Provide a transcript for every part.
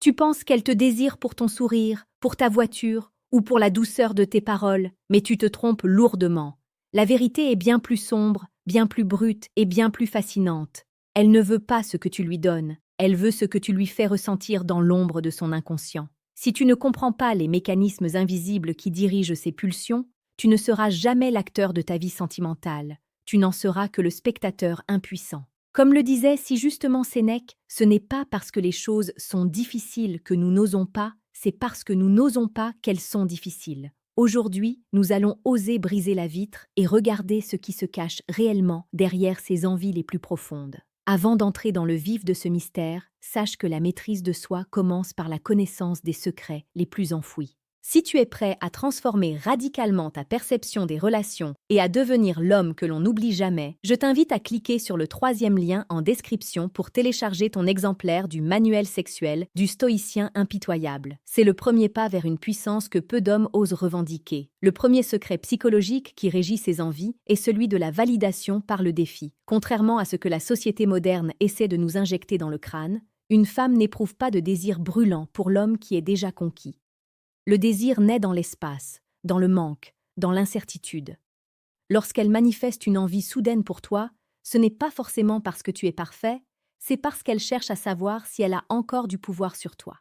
Tu penses qu'elle te désire pour ton sourire, pour ta voiture ou pour la douceur de tes paroles, mais tu te trompes lourdement. La vérité est bien plus sombre, bien plus brute et bien plus fascinante. Elle ne veut pas ce que tu lui donnes, elle veut ce que tu lui fais ressentir dans l'ombre de son inconscient. Si tu ne comprends pas les mécanismes invisibles qui dirigent ses pulsions, tu ne seras jamais l'acteur de ta vie sentimentale, tu n'en seras que le spectateur impuissant. Comme le disait si justement Sénèque, ce n'est pas parce que les choses sont difficiles que nous n'osons pas, c'est parce que nous n'osons pas qu'elles sont difficiles. Aujourd'hui, nous allons oser briser la vitre et regarder ce qui se cache réellement derrière ces envies les plus profondes. Avant d'entrer dans le vif de ce mystère, sache que la maîtrise de soi commence par la connaissance des secrets les plus enfouis. Si tu es prêt à transformer radicalement ta perception des relations et à devenir l'homme que l'on n'oublie jamais, je t'invite à cliquer sur le 3e lien en description pour télécharger ton exemplaire du manuel sexuel du stoïcien impitoyable. C'est le premier pas vers une puissance que peu d'hommes osent revendiquer. Le premier secret psychologique qui régit ses envies est celui de la validation par le défi. Contrairement à ce que la société moderne essaie de nous injecter dans le crâne, une femme n'éprouve pas de désir brûlant pour l'homme qui est déjà conquis. Le désir naît dans l'espace, dans le manque, dans l'incertitude. Lorsqu'elle manifeste une envie soudaine pour toi, ce n'est pas forcément parce que tu es parfait, c'est parce qu'elle cherche à savoir si elle a encore du pouvoir sur toi.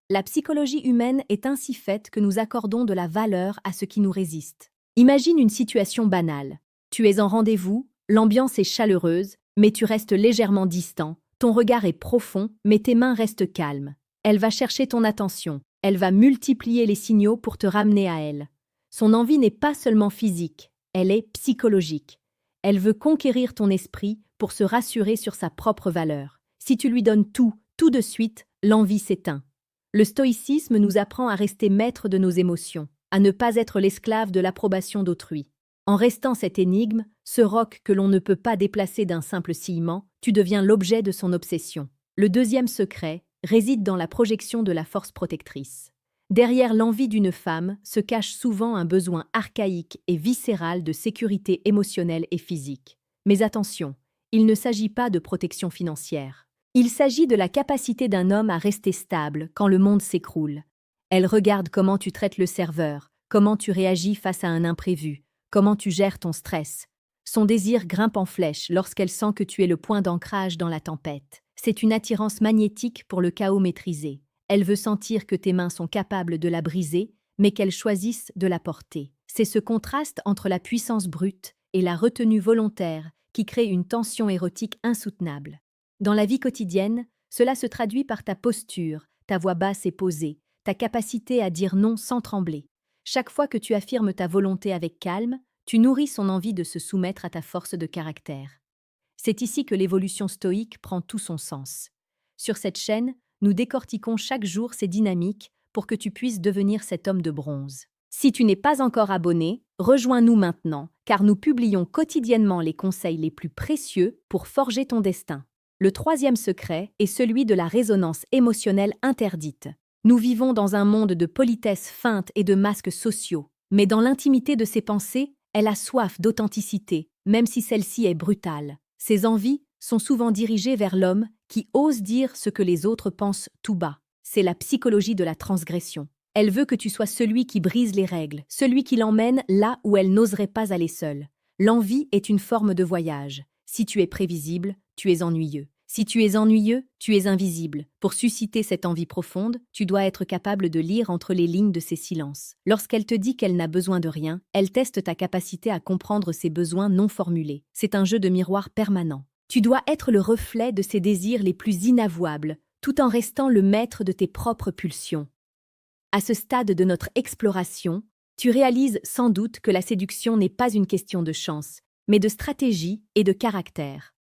La psychologie humaine est ainsi faite que nous accordons de la valeur à ce qui nous résiste. Imagine une situation banale. Tu es en rendez-vous, l'ambiance est chaleureuse, mais tu restes légèrement distant, ton regard est profond, mais tes mains restent calmes. Elle va chercher ton attention. Elle va multiplier les signaux pour te ramener à elle. Son envie n'est pas seulement physique, elle est psychologique. Elle veut conquérir ton esprit pour se rassurer sur sa propre valeur. Si tu lui donnes tout de suite, l'envie s'éteint. Le stoïcisme nous apprend à rester maître de nos émotions, à ne pas être l'esclave de l'approbation d'autrui. En restant cette énigme, ce roc que l'on ne peut pas déplacer d'un simple sillement, tu deviens l'objet de son obsession. Le deuxième secret réside dans la projection de la force protectrice. Derrière l'envie d'une femme se cache souvent un besoin archaïque et viscéral de sécurité émotionnelle et physique. Mais attention, il ne s'agit pas de protection financière. Il s'agit de la capacité d'un homme à rester stable quand le monde s'écroule. Elle regarde comment tu traites le serveur, comment tu réagis face à un imprévu, comment tu gères ton stress. Son désir grimpe en flèche lorsqu'elle sent que tu es le point d'ancrage dans la tempête. C'est une attirance magnétique pour le chaos maîtrisé. Elle veut sentir que tes mains sont capables de la briser, mais qu'elles choisissent de la porter. C'est ce contraste entre la puissance brute et la retenue volontaire qui crée une tension érotique insoutenable. Dans la vie quotidienne, cela se traduit par ta posture, ta voix basse et posée, ta capacité à dire non sans trembler. Chaque fois que tu affirmes ta volonté avec calme, tu nourris son envie de se soumettre à ta force de caractère. C'est ici que l'évolution stoïque prend tout son sens. Sur cette chaîne, nous décortiquons chaque jour ces dynamiques pour que tu puisses devenir cet homme de bronze. Si tu n'es pas encore abonné, rejoins-nous maintenant, car nous publions quotidiennement les conseils les plus précieux pour forger ton destin. Le 3e secret est celui de la résonance émotionnelle interdite. Nous vivons dans un monde de politesse feinte et de masques sociaux, mais dans l'intimité de ses pensées, elle a soif d'authenticité, même si celle-ci est brutale. Ses envies sont souvent dirigées vers l'homme qui ose dire ce que les autres pensent tout bas. C'est la psychologie de la transgression. Elle veut que tu sois celui qui brise les règles, celui qui l'emmène là où elle n'oserait pas aller seule. L'envie est une forme de voyage. Si tu es prévisible, tu es ennuyeux. Si tu es ennuyeux, tu es invisible. Pour susciter cette envie profonde, tu dois être capable de lire entre les lignes de ses silences. Lorsqu'elle te dit qu'elle n'a besoin de rien, elle teste ta capacité à comprendre ses besoins non formulés. C'est un jeu de miroir permanent. Tu dois être le reflet de ses désirs les plus inavouables, tout en restant le maître de tes propres pulsions. À ce stade de notre exploration, tu réalises sans doute que la séduction n'est pas une question de chance, mais de stratégie et de caractère.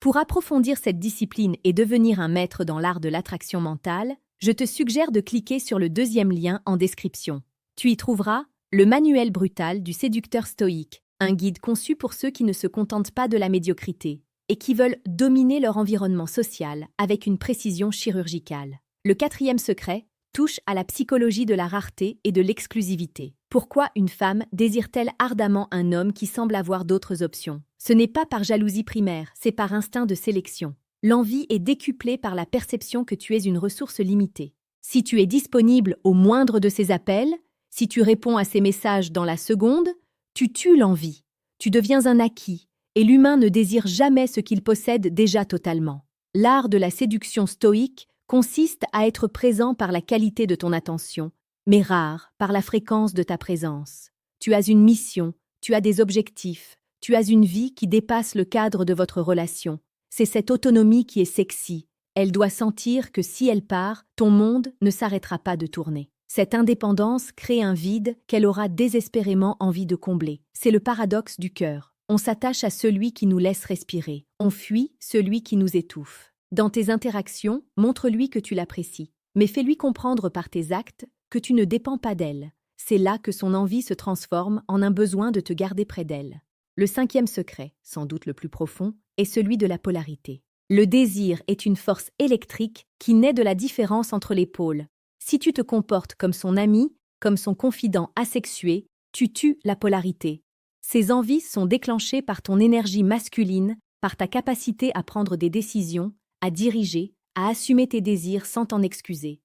Pour approfondir cette discipline et devenir un maître dans l'art de l'attraction mentale, je te suggère de cliquer sur le 2e lien en description. Tu y trouveras le manuel brutal du séducteur stoïque, un guide conçu pour ceux qui ne se contentent pas de la médiocrité et qui veulent dominer leur environnement social avec une précision chirurgicale. Le 4e secret touche à la psychologie de la rareté et de l'exclusivité. Pourquoi une femme désire-t-elle ardemment un homme qui semble avoir d'autres options ? Ce n'est pas par jalousie primaire, c'est par instinct de sélection. L'envie est décuplée par la perception que tu es une ressource limitée. Si tu es disponible au moindre de ses appels, si tu réponds à ses messages dans la seconde, tu tues l'envie. Tu deviens un acquis, et l'humain ne désire jamais ce qu'il possède déjà totalement. L'art de la séduction stoïque consiste à être présent par la qualité de ton attention, mais rare par la fréquence de ta présence. Tu as une mission, tu as des objectifs, tu as une vie qui dépasse le cadre de votre relation. C'est cette autonomie qui est sexy. Elle doit sentir que si elle part, ton monde ne s'arrêtera pas de tourner. Cette indépendance crée un vide qu'elle aura désespérément envie de combler. C'est le paradoxe du cœur. On s'attache à celui qui nous laisse respirer. On fuit celui qui nous étouffe. Dans tes interactions, montre-lui que tu l'apprécies. Mais fais-lui comprendre par tes actes que tu ne dépends pas d'elle. C'est là que son envie se transforme en un besoin de te garder près d'elle. Le cinquième secret, sans doute le plus profond, est celui de la polarité. Le désir est une force électrique qui naît de la différence entre les pôles. Si tu te comportes comme son ami, comme son confident asexué, tu tues la polarité. Ces envies sont déclenchées par ton énergie masculine, par ta capacité à prendre des décisions, à diriger, à assumer tes désirs sans t'en excuser.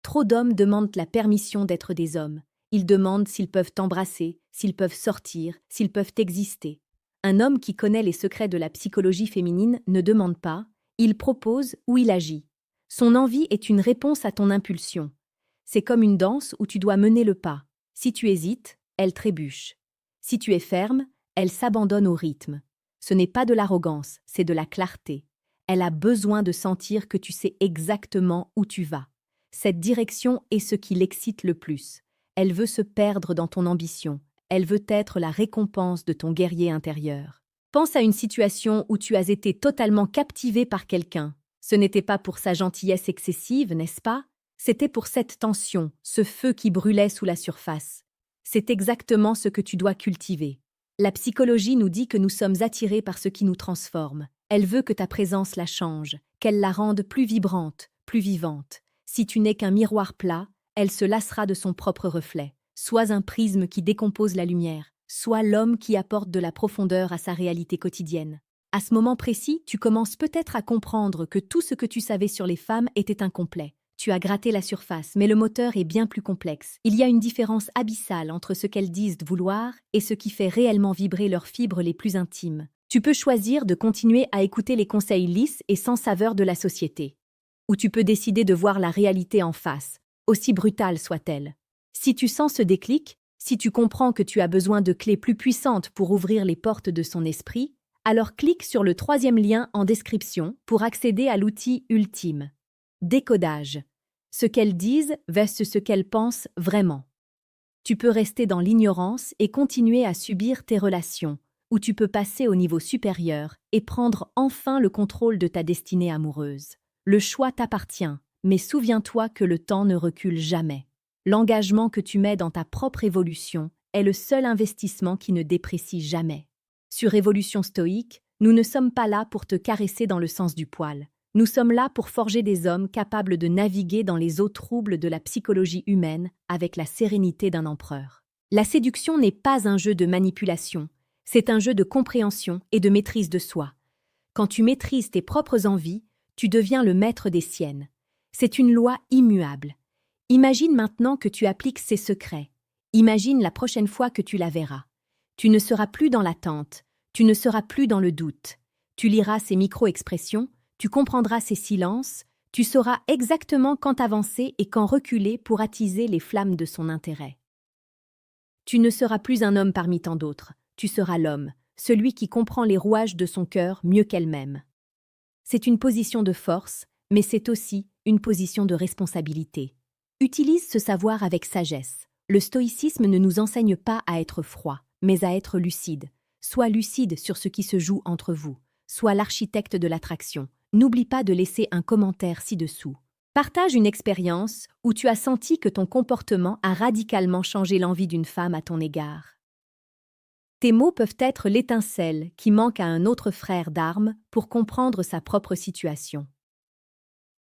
Trop d'hommes demandent la permission d'être des hommes. Ils demandent s'ils peuvent t'embrasser, s'ils peuvent sortir, s'ils peuvent exister. Un homme qui connaît les secrets de la psychologie féminine ne demande pas, il propose ou il agit. Son envie est une réponse à ton impulsion. C'est comme une danse où tu dois mener le pas. Si tu hésites, elle trébuche. Si tu es ferme, elle s'abandonne au rythme. Ce n'est pas de l'arrogance, c'est de la clarté. Elle a besoin de sentir que tu sais exactement où tu vas. Cette direction est ce qui l'excite le plus. Elle veut se perdre dans ton ambition. Elle veut être la récompense de ton guerrier intérieur. Pense à une situation où tu as été totalement captivé par quelqu'un. Ce n'était pas pour sa gentillesse excessive, n'est-ce pas? C'était pour cette tension, ce feu qui brûlait sous la surface. C'est exactement ce que tu dois cultiver. La psychologie nous dit que nous sommes attirés par ce qui nous transforme. Elle veut que ta présence la change, qu'elle la rende plus vibrante, plus vivante. Si tu n'es qu'un miroir plat, elle se lassera de son propre reflet. Sois un prisme qui décompose la lumière. Sois l'homme qui apporte de la profondeur à sa réalité quotidienne. À ce moment précis, tu commences peut-être à comprendre que tout ce que tu savais sur les femmes était incomplet. Tu as gratté la surface, mais le moteur est bien plus complexe. Il y a une différence abyssale entre ce qu'elles disent vouloir et ce qui fait réellement vibrer leurs fibres les plus intimes. Tu peux choisir de continuer à écouter les conseils lisses et sans saveur de la société. Ou tu peux décider de voir la réalité en face, aussi brutale soit-elle. Si tu sens ce déclic, si tu comprends que tu as besoin de clés plus puissantes pour ouvrir les portes de son esprit, alors clique sur le 3e lien en description pour accéder à l'outil ultime. Décodage. Ce qu'elles disent versus ce qu'elles pensent vraiment. Tu peux rester dans l'ignorance et continuer à subir tes relations, ou tu peux passer au niveau supérieur et prendre enfin le contrôle de ta destinée amoureuse. Le choix t'appartient, mais souviens-toi que le temps ne recule jamais. L'engagement que tu mets dans ta propre évolution est le seul investissement qui ne déprécie jamais. Sur Évolution Stoïque, nous ne sommes pas là pour te caresser dans le sens du poil. Nous sommes là pour forger des hommes capables de naviguer dans les eaux troubles de la psychologie humaine avec la sérénité d'un empereur. La séduction n'est pas un jeu de manipulation, c'est un jeu de compréhension et de maîtrise de soi. Quand tu maîtrises tes propres envies, tu deviens le maître des siennes. C'est une loi immuable. Imagine maintenant que tu appliques ces secrets. Imagine la prochaine fois que tu la verras. Tu ne seras plus dans l'attente, tu ne seras plus dans le doute. Tu liras ses micro-expressions, tu comprendras ses silences, tu sauras exactement quand avancer et quand reculer pour attiser les flammes de son intérêt. Tu ne seras plus un homme parmi tant d'autres, tu seras l'homme, celui qui comprend les rouages de son cœur mieux qu'elle-même. C'est une position de force, mais c'est aussi une position de responsabilité. Utilise ce savoir avec sagesse. Le stoïcisme ne nous enseigne pas à être froid, mais à être lucide. Sois lucide sur ce qui se joue entre vous. Sois l'architecte de l'attraction. N'oublie pas de laisser un commentaire ci-dessous. Partage une expérience où tu as senti que ton comportement a radicalement changé l'envie d'une femme à ton égard. Tes mots peuvent être l'étincelle qui manque à un autre frère d'armes pour comprendre sa propre situation.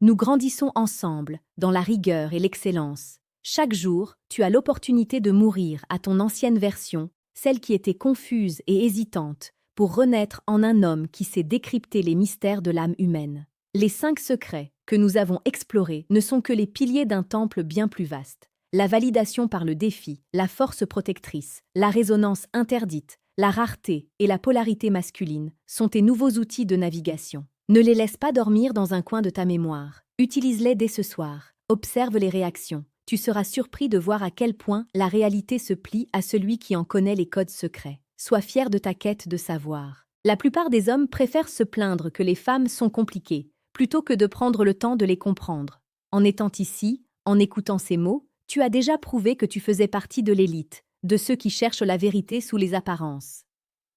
Nous grandissons ensemble, dans la rigueur et l'excellence. Chaque jour, tu as l'opportunité de mourir à ton ancienne version, celle qui était confuse et hésitante, pour renaître en un homme qui sait décrypter les mystères de l'âme humaine. Les 5 secrets que nous avons explorés ne sont que les piliers d'un temple bien plus vaste. La validation par le défi, la force protectrice, la résonance interdite, la rareté et la polarité masculine sont tes nouveaux outils de navigation. Ne les laisse pas dormir dans un coin de ta mémoire. Utilise-les dès ce soir. Observe les réactions. Tu seras surpris de voir à quel point la réalité se plie à celui qui en connaît les codes secrets. Sois fier de ta quête de savoir. La plupart des hommes préfèrent se plaindre que les femmes sont compliquées, plutôt que de prendre le temps de les comprendre. En étant ici, en écoutant ces mots, tu as déjà prouvé que tu faisais partie de l'élite, de ceux qui cherchent la vérité sous les apparences.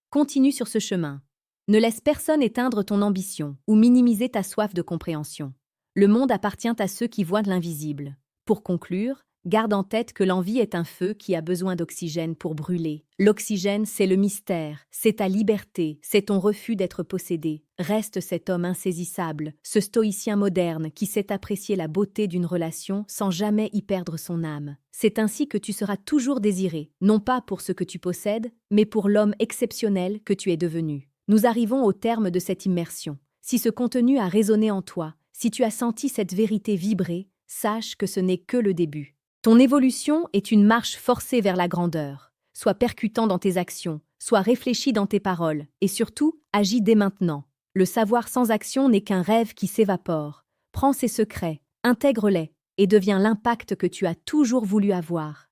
Continue sur ce chemin. Ne laisse personne éteindre ton ambition ou minimiser ta soif de compréhension. Le monde appartient à ceux qui voient de l'invisible. Pour conclure, garde en tête que l'envie est un feu qui a besoin d'oxygène pour brûler. L'oxygène, c'est le mystère, c'est ta liberté, c'est ton refus d'être possédé. Reste cet homme insaisissable, ce stoïcien moderne qui sait apprécier la beauté d'une relation sans jamais y perdre son âme. C'est ainsi que tu seras toujours désiré, non pas pour ce que tu possèdes, mais pour l'homme exceptionnel que tu es devenu. Nous arrivons au terme de cette immersion. Si ce contenu a résonné en toi, si tu as senti cette vérité vibrer, sache que ce n'est que le début. Ton évolution est une marche forcée vers la grandeur. Sois percutant dans tes actions, sois réfléchi dans tes paroles, et surtout, agis dès maintenant. Le savoir sans action n'est qu'un rêve qui s'évapore. Prends ces secrets, intègre-les, et deviens l'impact que tu as toujours voulu avoir.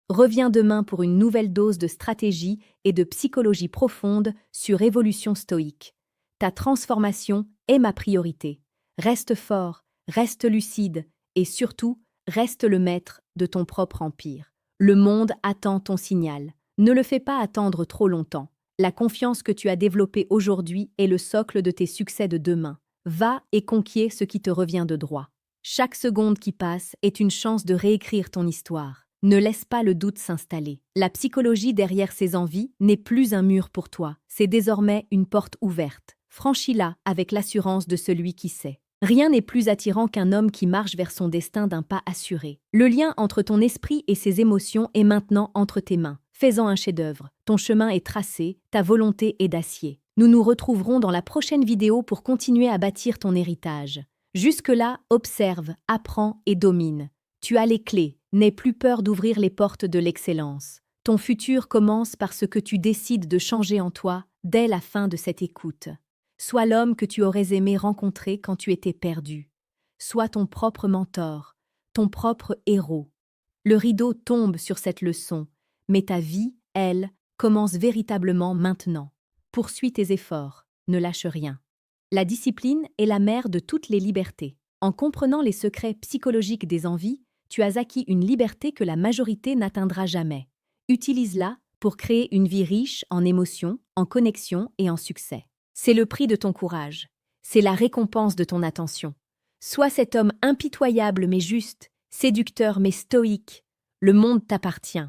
Reviens demain pour une nouvelle dose de stratégie et de psychologie profonde sur Évolution stoïque. Ta transformation est ma priorité. Reste fort, reste lucide, et surtout, reste le maître de ton propre empire. Le monde attend ton signal. Ne le fais pas attendre trop longtemps. La confiance que tu as développée aujourd'hui est le socle de tes succès de demain. Va et conquiers ce qui te revient de droit. Chaque seconde qui passe est une chance de réécrire ton histoire. Ne laisse pas le doute s'installer. La psychologie derrière ces envies n'est plus un mur pour toi, c'est désormais une porte ouverte. Franchis-la avec l'assurance de celui qui sait. Rien n'est plus attirant qu'un homme qui marche vers son destin d'un pas assuré. Le lien entre ton esprit et ses émotions est maintenant entre tes mains. Fais-en un chef-d'œuvre. Ton chemin est tracé, ta volonté est d'acier. Nous nous retrouverons dans la prochaine vidéo pour continuer à bâtir ton héritage. Jusque-là, observe, apprends et domine. Tu as les clés, n'aie plus peur d'ouvrir les portes de l'excellence. Ton futur commence par ce que tu décides de changer en toi dès la fin de cette écoute. Sois l'homme que tu aurais aimé rencontrer quand tu étais perdu. Sois ton propre mentor, ton propre héros. Le rideau tombe sur cette leçon, mais ta vie, elle, commence véritablement maintenant. Poursuis tes efforts, ne lâche rien. La discipline est la mère de toutes les libertés. En comprenant les secrets psychologiques des envies, tu as acquis une liberté que la majorité n'atteindra jamais. Utilise-la pour créer une vie riche en émotions, en connexions et en succès. C'est le prix de ton courage. C'est la récompense de ton attention. Sois cet homme impitoyable mais juste, séducteur mais stoïque. Le monde t'appartient.